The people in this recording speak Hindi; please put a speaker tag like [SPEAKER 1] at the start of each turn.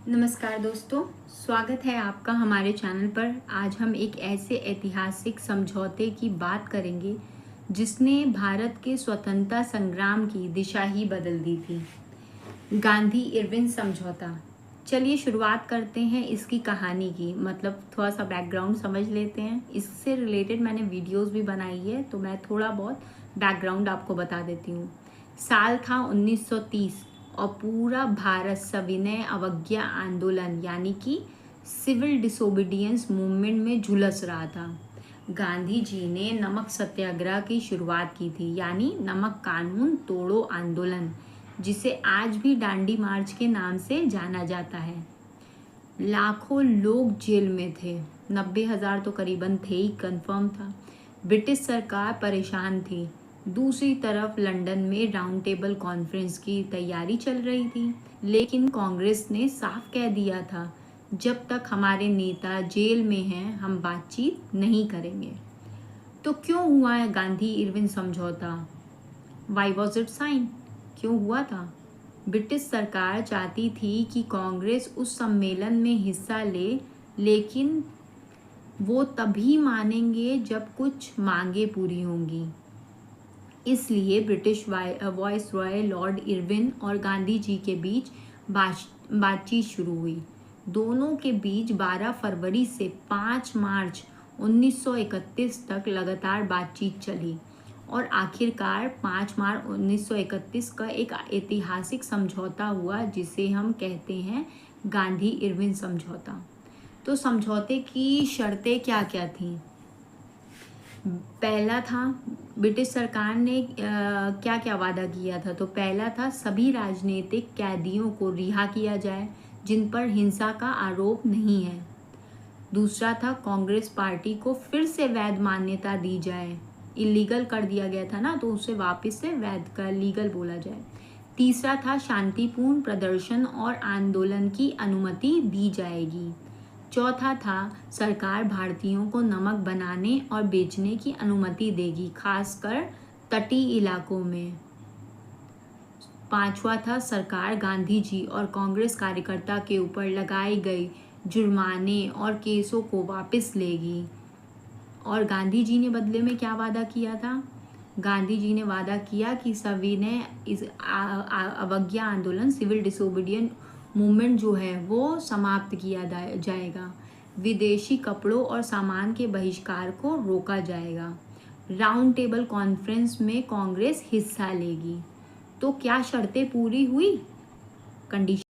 [SPEAKER 1] नमस्कार दोस्तों, स्वागत है आपका हमारे चैनल पर। आज हम एक ऐसे ऐतिहासिक समझौते की बात करेंगे जिसने भारत के स्वतंत्रता संग्राम की दिशा ही बदल दी थी। गांधी इरविन समझौता। चलिए शुरुआत करते हैं इसकी कहानी की, मतलब थोड़ा सा बैकग्राउंड समझ लेते हैं। इससे रिलेटेड मैंने वीडियोस भी बनाई है, तो मैं थोड़ा बहुत बैकग्राउंड आपको बता देती हूँ। साल था 1930 और पूरा भारत सविनय अवज्ञा आंदोलन यानी कि सिविल डिसोबीडियंस मूवमेंट में झुलस रहा था। गांधी जी ने नमक सत्याग्रह की शुरुआत की थी, यानी नमक कानून तोड़ो आंदोलन, जिसे आज भी डांडी मार्च के नाम से जाना जाता है। लाखों लोग जेल में थे, 90,000 तो करीबन थे ही, कंफर्म था। ब्रिटिश सरकार परेशान थी। दूसरी तरफ लंदन में राउंड टेबल कॉन्फ्रेंस की तैयारी चल रही थी, लेकिन कांग्रेस ने साफ कह दिया था, जब तक हमारे नेता जेल में हैं हम बातचीत नहीं करेंगे। तो क्यों हुआ है गांधी इरविन समझौता? Why was it sign? क्यों हुआ था? ब्रिटिश सरकार चाहती थी कि कांग्रेस उस सम्मेलन में हिस्सा ले, लेकिन वो तभी मानेंगे जब कुछ मांगे पूरी होंगी। इसलिए ब्रिटिश वाइसरॉय लॉर्ड इरविन और गांधी जी के बीच बातचीत शुरू हुई। दोनों के बीच 12 फरवरी से 5 मार्च 1931 तक लगातार बातचीत चली और आखिरकार 5 मार्च 1931 का एक ऐतिहासिक समझौता हुआ, जिसे हम कहते हैं गांधी इरविन समझौता। तो समझौते की शर्तें क्या क्या थीं? पहला था, ब्रिटिश सरकार ने क्या क्या वादा किया था? तो पहला था, सभी राजनीतिक कैदियों को रिहा किया जाए जिन पर हिंसा का आरोप नहीं है। दूसरा था, कांग्रेस पार्टी को फिर से वैध मान्यता दी जाए। इलीगल कर दिया गया था ना, तो उसे वापस से वैध का लीगल बोला जाए। तीसरा था, शांतिपूर्ण प्रदर्शन और आंदोलन की अनुमति दी जाएगी। चौथा था, सरकार भारतीयों को नमक बनाने और बेचने की अनुमति देगी, खासकर तटीय इलाकों में। पांचवा था, सरकार गांधी जी और कांग्रेस कार्यकर्ता के ऊपर लगाई गई जुर्माने और केसों को वापस लेगी। और गांधी जी ने बदले में क्या वादा किया था? गांधी जी ने वादा किया कि सविनय अवज्ञा आंदोलन, सिविल डिसोबीडियंट मूवमेंट जो है वो समाप्त किया जाएगा। विदेशी कपड़ों और सामान के बहिष्कार को रोका जाएगा। राउंड टेबल कॉन्फ्रेंस में कांग्रेस हिस्सा लेगी। तो क्या शर्तें पूरी हुई? कंडीशन